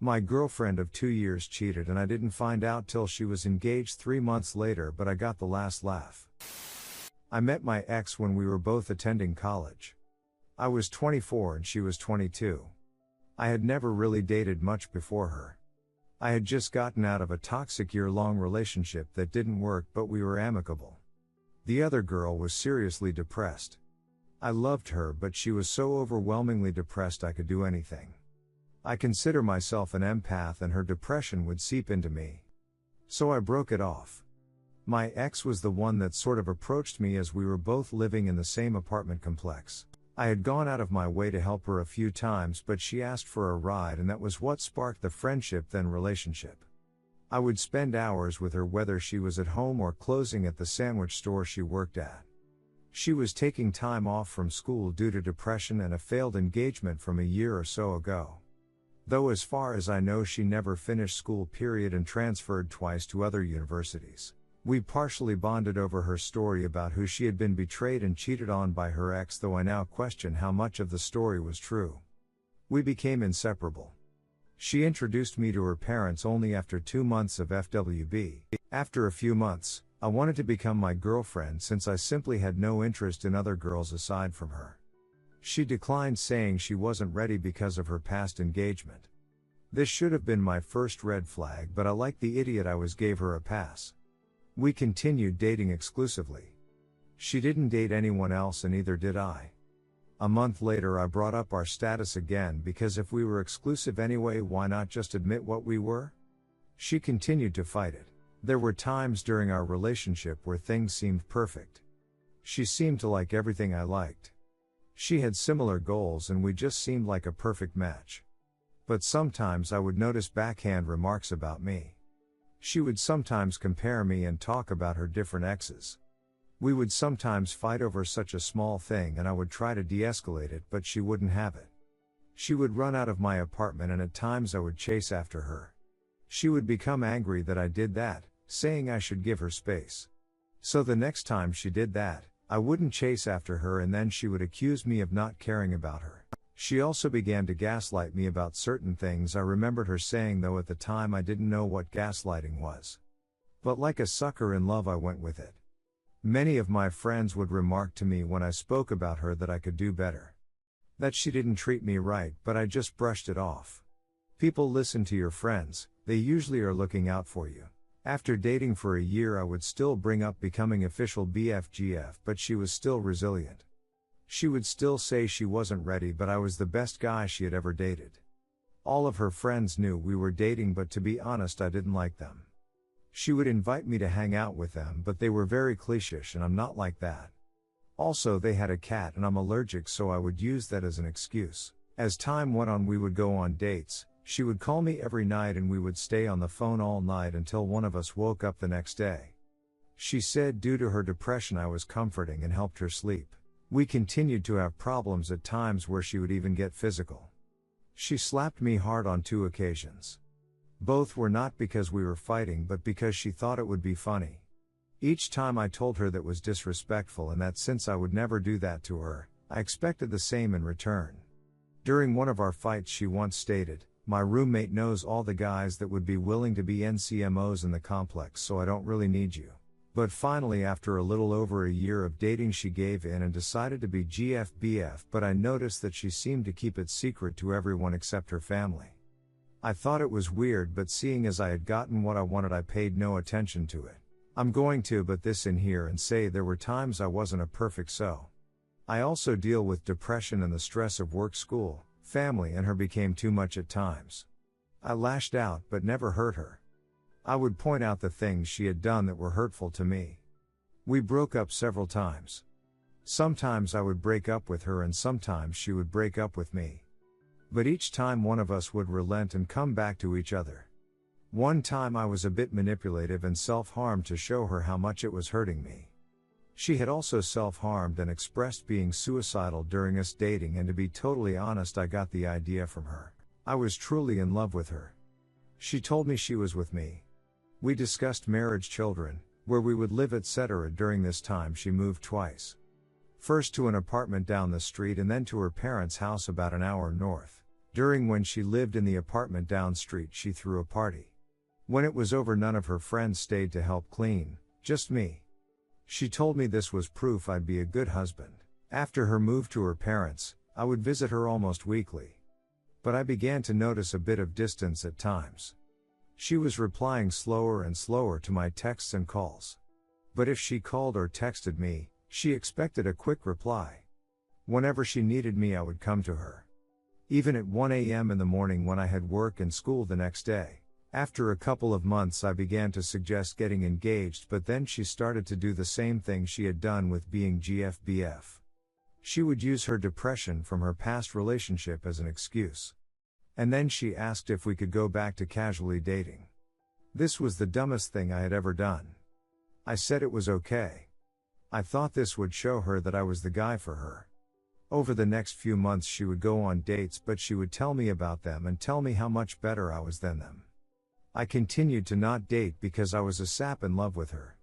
My girlfriend of 2 years cheated and I didn't find out till she was engaged 3 months later, but I got the last laugh. I met my ex when we were both attending college. I was 24 and she was 22. I had never really dated much before her. I had just gotten out of a toxic year-long relationship that didn't work, but we were amicable. The other girl was seriously depressed. I loved her, but she was so overwhelmingly depressed I could do anything. I consider myself an empath and her depression would seep into me. So I broke it off. My ex was the one that sort of approached me as we were both living in the same apartment complex. I had gone out of my way to help her a few times, but she asked for a ride and that was what sparked the friendship then relationship. I would spend hours with her whether she was at home or closing at the sandwich store she worked at. She was taking time off from school due to depression and a failed engagement from a year or so ago. Though as far as I know she never finished school period and transferred twice to other universities. We partially bonded over her story about who she had been betrayed and cheated on by her ex, though I now question how much of the story was true. We became inseparable. She introduced me to her parents only after 2 months of FWB. After a few months, I wanted to become my girlfriend since I simply had no interest in other girls aside from her. She declined, saying she wasn't ready because of her past engagement. This should have been my first red flag, but I, like the idiot I was, gave her a pass. We continued dating exclusively. She didn't date anyone else and neither did I. A month later I brought up our status again because if we were exclusive anyway, why not just admit what we were? She continued to fight it. There were times during our relationship where things seemed perfect. She seemed to like everything I liked. She had similar goals and we just seemed like a perfect match. But sometimes I would notice backhand remarks about me. She would sometimes compare me and talk about her different exes. We would sometimes fight over such a small thing and I would try to de-escalate it, but she wouldn't have it. She would run out of my apartment and at times I would chase after her. She would become angry that I did that, saying I should give her space. So the next time she did that, I wouldn't chase after her and then she would accuse me of not caring about her. She also began to gaslight me about certain things. I remembered her saying, though at the time I didn't know what gaslighting was. But like a sucker in love I went with it. Many of my friends would remark to me when I spoke about her that I could do better. That she didn't treat me right, but I just brushed it off. People listen to your friends, they usually are looking out for you. After dating for a year I would still bring up becoming official BFGF, but she was still resilient. She would still say she wasn't ready, but I was the best guy she had ever dated. All of her friends knew we were dating, but to be honest I didn't like them. She would invite me to hang out with them, but they were very cliché and I'm not like that. Also they had a cat and I'm allergic, so I would use that as an excuse. As time went on we would go on dates. She would call me every night and we would stay on the phone all night until one of us woke up the next day. She said due to her depression I was comforting and helped her sleep. We continued to have problems at times where she would even get physical. She slapped me hard on 2 occasions. Both were not because we were fighting but because she thought it would be funny. Each time I told her that was disrespectful and that since I would never do that to her, I expected the same in return. During one of our fights she once stated, "My roommate knows all the guys that would be willing to be NCMOs in the complex, so I don't really need you." But finally after a little over a year of dating she gave in and decided to be GFBF, but I noticed that she seemed to keep it secret to everyone except her family. I thought it was weird, but seeing as I had gotten what I wanted I paid no attention to it. I'm going to put this in here and say there were times I wasn't a perfect so. I also deal with depression and the stress of work, school, family, and her became too much at times. I lashed out but never hurt her. I would point out the things she had done that were hurtful to me. We broke up several times. Sometimes I would break up with her and sometimes she would break up with me. But each time one of us would relent and come back to each other. One time I was a bit manipulative and self-harmed to show her how much it was hurting me. She had also self-harmed and expressed being suicidal during us dating, and to be totally honest I got the idea from her. I was truly in love with her. She told me she was with me. We discussed marriage, children, where we would live, etc. During this time she moved twice. First to an apartment down the street and then to her parents' house about an hour north. During when she lived in the apartment down street, she threw a party. When it was over, none of her friends stayed to help clean, just me. She told me this was proof I'd be a good husband. After her move to her parents, I would visit her almost weekly. But I began to notice a bit of distance at times. She was replying slower and slower to my texts and calls. But if she called or texted me, she expected a quick reply. Whenever she needed me, I would come to her. Even at 1 a.m. in the morning when I had work and school the next day. After a couple of months, I began to suggest getting engaged, but then she started to do the same thing she had done with being GFBF. She would use her depression from her past relationship as an excuse. And then she asked if we could go back to casually dating. This was the dumbest thing I had ever done. I said it was okay. I thought this would show her that I was the guy for her. Over the next few months she would go on dates, but she would tell me about them and tell me how much better I was than them. I continued to not date because I was a sap in love with her.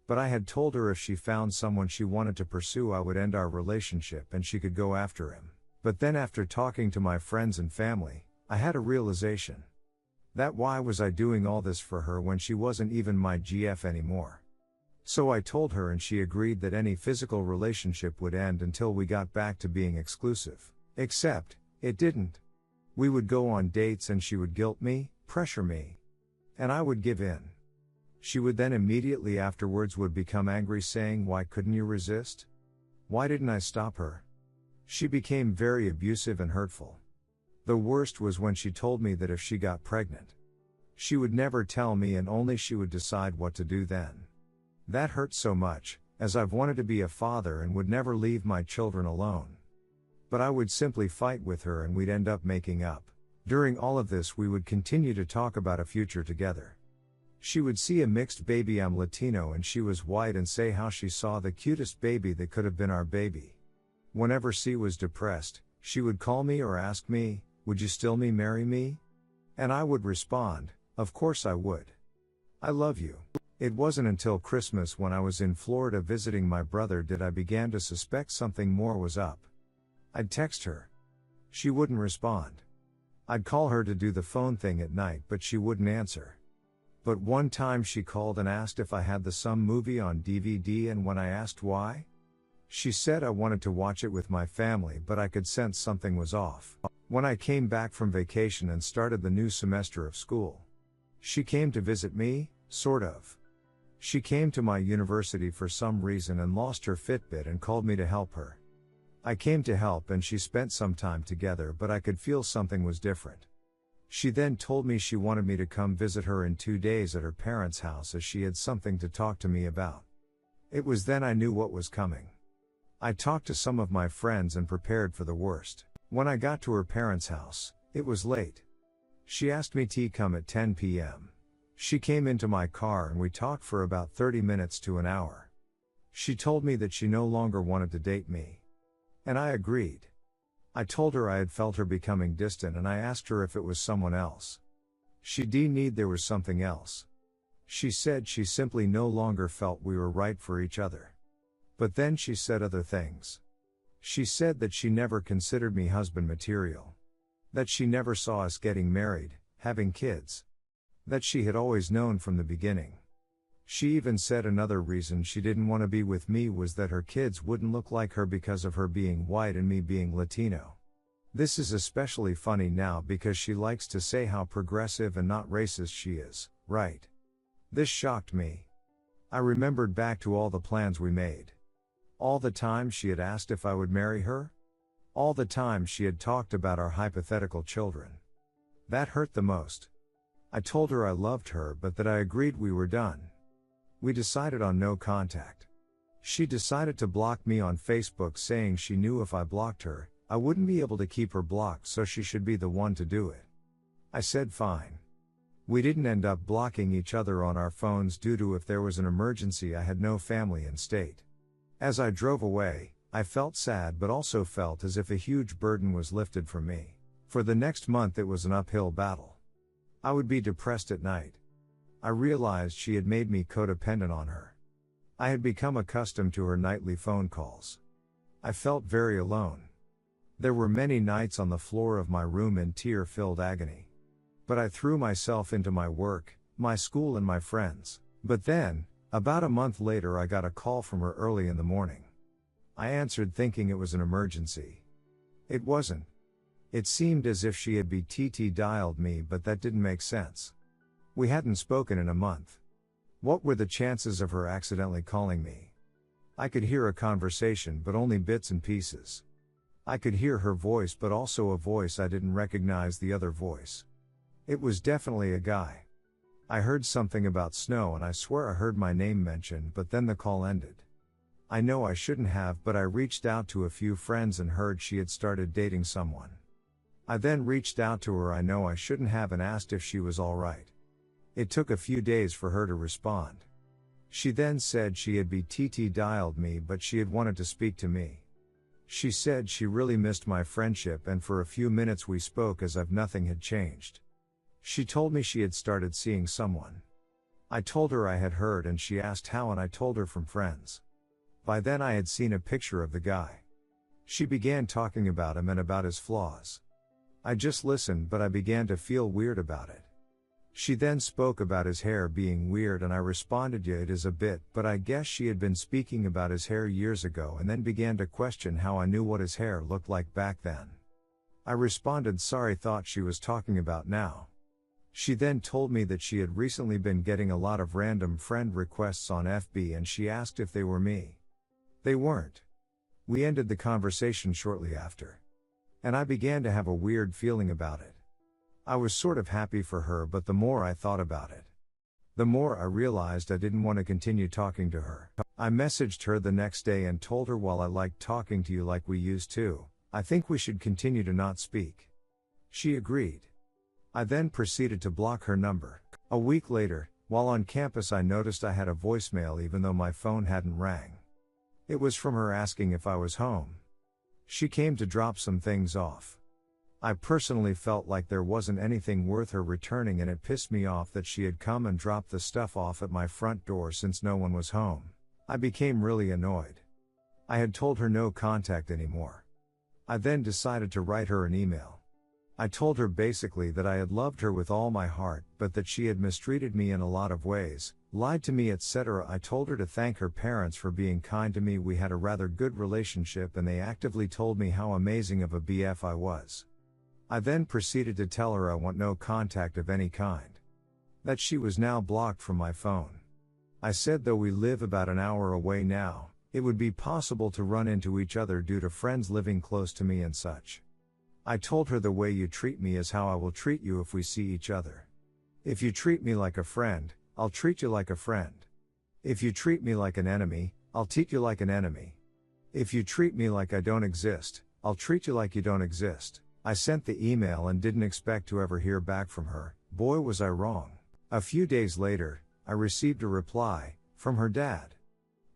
But I had told her if she found someone she wanted to pursue, I would end our relationship and she could go after him. But then after talking to my friends and family, I had a realization. That why was I doing all this for her when she wasn't even my GF anymore? So I told her and she agreed that any physical relationship would end until we got back to being exclusive. Except, it didn't. We would go on dates and she would guilt me, pressure me. And I would give in. She would then immediately afterwards would become angry, saying, "Why couldn't you resist? Why didn't I stop her?" She became very abusive and hurtful. The worst was when she told me that if she got pregnant, she would never tell me and only she would decide what to do then. That hurt so much, as I've wanted to be a father and would never leave my children alone. But I would simply fight with her and we'd end up making up. During all of this we would continue to talk about a future together. She would see a mixed baby, I'm Latino and she was white, and say how she saw the cutest baby that could have been our baby. Whenever she was depressed, she would call me or ask me, "Would you still marry me?" And I would respond, "Of course I would. I love you." It wasn't until Christmas when I was in Florida visiting my brother did I began to suspect something more was up. I'd text her. She wouldn't respond. I'd call her to do the phone thing at night, but she wouldn't answer. But one time she called and asked if I had the Some movie on DVD, and when I asked why, she said I wanted to watch it with my family, but I could sense something was off. When I came back from vacation and started the new semester of school, she came to visit me, sort of. She came to my university for some reason and lost her Fitbit and called me to help her. I came to help and she spent some time together, but I could feel something was different. She then told me she wanted me to come visit her in 2 days at her parents' house as she had something to talk to me about. It was then I knew what was coming. I talked to some of my friends and prepared for the worst. When I got to her parents' house, it was late. She asked me to come at 10 p.m. She came into my car and we talked for about 30 minutes to an hour. She told me that she no longer wanted to date me. And I agreed. I told her I had felt her becoming distant and I asked her if it was someone else. She denied there was something else. She said she simply no longer felt we were right for each other. But then she said other things. She said that she never considered me husband material. That she never saw us getting married, having kids. That she had always known from the beginning. She even said another reason she didn't want to be with me was that her kids wouldn't look like her because of her being white and me being Latino. This is especially funny now because she likes to say how progressive and not racist she is, right? This shocked me. I remembered back to all the plans we made. All the time she had asked if I would marry her. All the time she had talked about our hypothetical children. That hurt the most. I told her I loved her but that I agreed we were done. We decided on no contact. She decided to block me on Facebook, saying she knew if I blocked her, I wouldn't be able to keep her blocked, so she should be the one to do it. I said fine. We didn't end up blocking each other on our phones due to if there was an emergency I had no family in state. As I drove away, I felt sad but also felt as if a huge burden was lifted from me. For the next month it was an uphill battle. I would be depressed at night. I realized she had made me codependent on her. I had become accustomed to her nightly phone calls. I felt very alone. There were many nights on the floor of my room in tear-filled agony. But I threw myself into my work, my school and my friends. But then, about a month later, I got a call from her early in the morning. I answered thinking it was an emergency. It wasn't. It seemed as if she had BTT dialed me, but that didn't make sense. We hadn't spoken in a month. What were the chances of her accidentally calling me? I could hear a conversation, but only bits and pieces. I could hear her voice, but also a voice I didn't recognize the other voice. It was definitely a guy. I heard something about snow and I swear I heard my name mentioned, but then the call ended. I know I shouldn't have, but I reached out to a few friends and heard she had started dating someone. I then reached out to her, I know I shouldn't have, and asked if she was alright. It took a few days for her to respond. She then said she had BTT dialed me, but she had wanted to speak to me. She said she really missed my friendship, and for a few minutes we spoke as if nothing had changed. She told me she had started seeing someone. I told her I had heard, and she asked how, and I told her from friends. By then I had seen a picture of the guy. She began talking about him and about his flaws. I just listened, but I began to feel weird about it. She then spoke about his hair being weird, and I responded, yeah, it is a bit, but I guess she had been speaking about his hair years ago, and then began to question how I knew what his hair looked like back then. I responded, sorry, thought she was talking about now. She then told me that she had recently been getting a lot of random friend requests on FB, and she asked if they were me. They weren't. We ended the conversation shortly after. And I began to have a weird feeling about it. I was sort of happy for her, but the more I thought about it, the more I realized I didn't want to continue talking to her. I messaged her the next day and told her, while I liked talking to you like we used to, I think we should continue to not speak. She agreed. I then proceeded to block her number. A week later, while on campus, I noticed I had a voicemail even though my phone hadn't rang. It was from her asking if I was home. She came to drop some things off. I personally felt like there wasn't anything worth her returning, and it pissed me off that she had come and dropped the stuff off at my front door since no one was home. I became really annoyed. I had told her no contact anymore. I then decided to write her an email. I told her basically that I had loved her with all my heart, but that she had mistreated me in a lot of ways, lied to me, etc. I told her to thank her parents for being kind to me. We had a rather good relationship, and they actively told me how amazing of a BF I was. I then proceeded to tell her I want no contact of any kind. That she was now blocked from my phone. I said though we live about an hour away now, it would be possible to run into each other due to friends living close to me and such. I told her the way you treat me is how I will treat you if we see each other. If you treat me like a friend, I'll treat you like a friend. If you treat me like an enemy, I'll treat you like an enemy. If you treat me like I don't exist, I'll treat you like you don't exist. I sent the email and didn't expect to ever hear back from her. Boy, was I wrong. A few days later, I received a reply from her dad.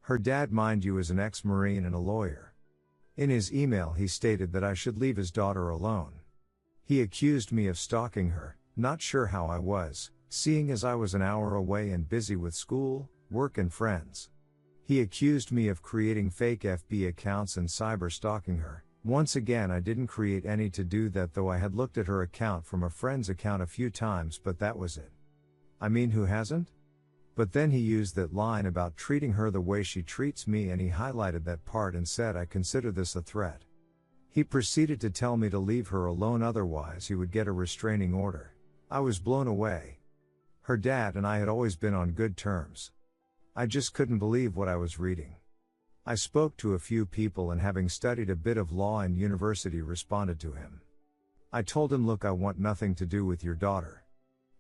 Her dad, mind you, is an ex-Marine and a lawyer. In his email he stated that I should leave his daughter alone. He accused me of stalking her, not sure how I was, seeing as I was an hour away and busy with school, work and friends. He accused me of creating fake FB accounts and cyber stalking her. Once again, I didn't create any to do that, though I had looked at her account from a friend's account a few times, but that was it. I mean, who hasn't? But then he used that line about treating her the way she treats me, and he highlighted that part and said, I consider this a threat. He proceeded to tell me to leave her alone, otherwise he would get a restraining order. I was blown away. Her dad and I had always been on good terms. I just couldn't believe what I was reading. I spoke to a few people, and having studied a bit of law in university, responded to him. I told him, look, I want nothing to do with your daughter.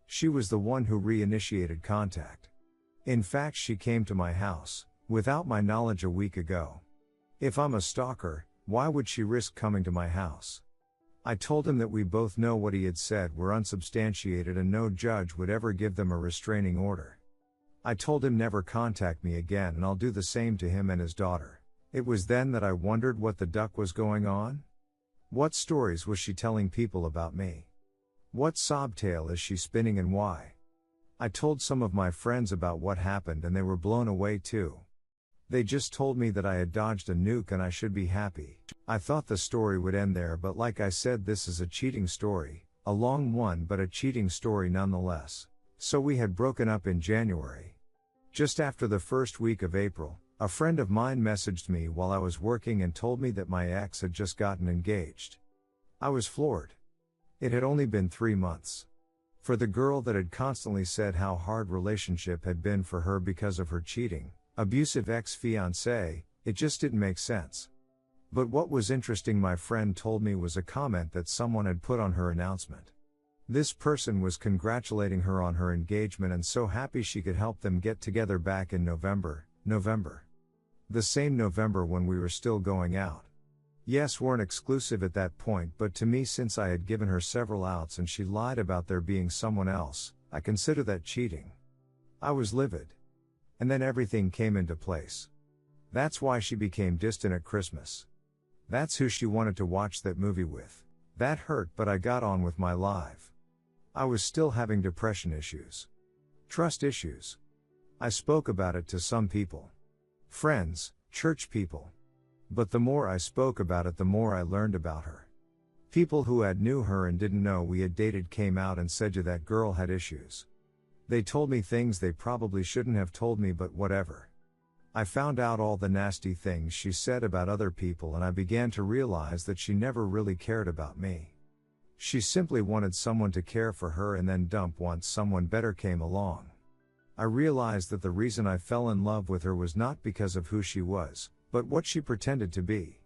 She was the one who reinitiated contact. In fact, she came to my house, without my knowledge, a week ago. If I'm a stalker, why would she risk coming to my house? I told him that we both know what he had said were unsubstantiated and no judge would ever give them a restraining order. I told him never contact me again, and I'll do the same to him and his daughter. It was then that I wondered what the duck was going on. What stories was she telling people about me? What sob tale is she spinning, and why? I told some of my friends about what happened, and they were blown away too. They just told me that I had dodged a nuke and I should be happy. I thought the story would end there, but like I said, this is a cheating story, a long one but a cheating story nonetheless. So we had broken up in January. Just after the first week of April, a friend of mine messaged me while I was working and told me that my ex had just gotten engaged. I was floored. It had only been 3 months. For the girl that had constantly said how hard relationship had been for her because of her cheating, abusive ex-fiancé, it just didn't make sense. But what was interesting, my friend told me, was a comment that someone had put on her announcement. This person was congratulating her on her engagement and so happy she could help them get together back in November. The same November when we were still going out. Yes, weren't exclusive at that point, but to me, since I had given her several outs and she lied about there being someone else, I consider that cheating. I was livid. And then everything came into place. That's why she became distant at Christmas. That's who she wanted to watch that movie with. That hurt, but I got on with my life. I was still having depression issues. Trust issues. I spoke about it to some people. Friends, church people. But the more I spoke about it, the more I learned about her. People who had knew her and didn't know we had dated came out and said, "Yeah, that girl had issues." They told me things they probably shouldn't have told me, but whatever. I found out all the nasty things she said about other people and I began to realize that she never really cared about me. She simply wanted someone to care for her and then dump once someone better came along. I realized that the reason I fell in love with her was not because of who she was, but what she pretended to be.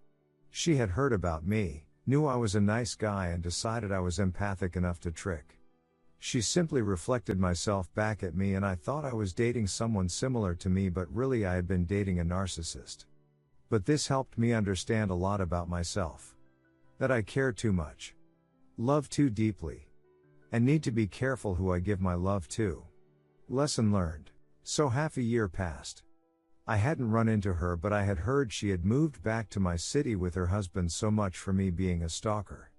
She had heard about me, knew I was a nice guy and decided I was empathic enough to trick. She simply reflected myself back at me and I thought I was dating someone similar to me, but really I had been dating a narcissist. But this helped me understand a lot about myself. That I care too much. Love too deeply. And need to be careful who I give my love to. Lesson learned. So half a year passed. I hadn't run into her, but I had heard she had moved back to my city with her husband, so much for me being a stalker.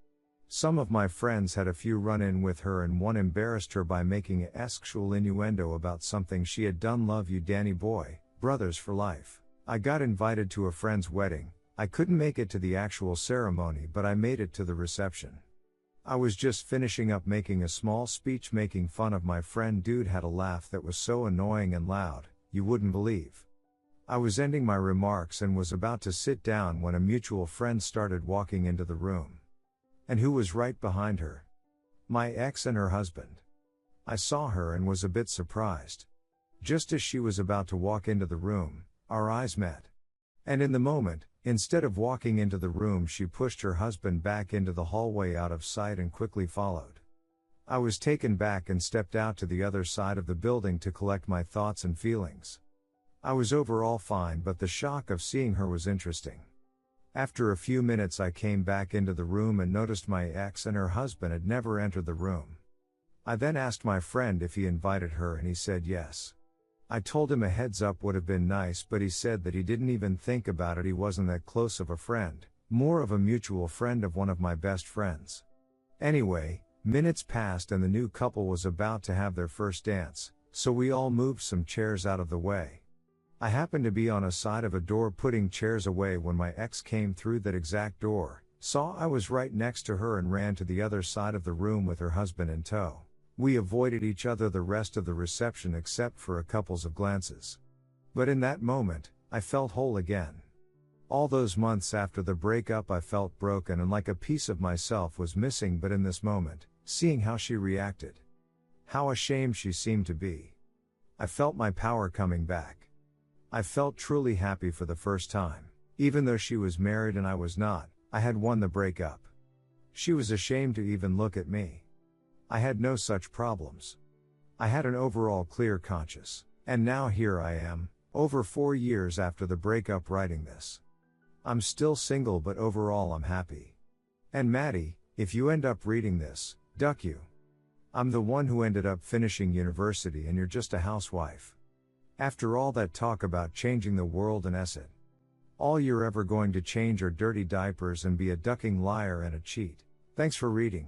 Some of my friends had a few run-in with her and one embarrassed her by making a sexual innuendo about something she had done. Love you, Danny boy, brothers for life. I got invited to a friend's wedding. I couldn't make it to the actual ceremony, but I made it to the reception. I was just finishing up making a small speech making fun of my friend. Dude had a laugh that was so annoying and loud, you wouldn't believe. I was ending my remarks and was about to sit down when a mutual friend started walking into the room. And who was right behind her? My ex and her husband. I saw her and was a bit surprised. Just as she was about to walk into the room, our eyes met. And in the moment, instead of walking into the room, she pushed her husband back into the hallway out of sight and quickly followed. I was taken back and stepped out to the other side of the building to collect my thoughts and feelings. I was overall fine, but the shock of seeing her was interesting. After a few minutes I came back into the room and noticed my ex and her husband had never entered the room. I then asked my friend if he invited her and he said yes. I told him a heads up would have been nice, but he said that he didn't even think about it. He wasn't that close of a friend, more of a mutual friend of one of my best friends. Anyway, minutes passed and the new couple was about to have their first dance, so we all moved some chairs out of the way. I happened to be on a side of a door putting chairs away when my ex came through that exact door, saw I was right next to her and ran to the other side of the room with her husband in tow. We avoided each other the rest of the reception except for a couple of glances. But in that moment, I felt whole again. All those months after the breakup I felt broken and like a piece of myself was missing, but in this moment, seeing how she reacted, how ashamed she seemed to be, I felt my power coming back. I felt truly happy for the first time. Even though she was married and I was not, I had won the breakup. She was ashamed to even look at me. I had no such problems. I had an overall clear conscience. And now here I am, over 4 years after the breakup, writing this. I'm still single, but overall I'm happy. And Maddie, if you end up reading this, duck you. I'm the one who ended up finishing university and you're just a housewife. After all that talk about changing the world and it, all you're ever going to change are dirty diapers and be a ducking liar and a cheat. Thanks for reading.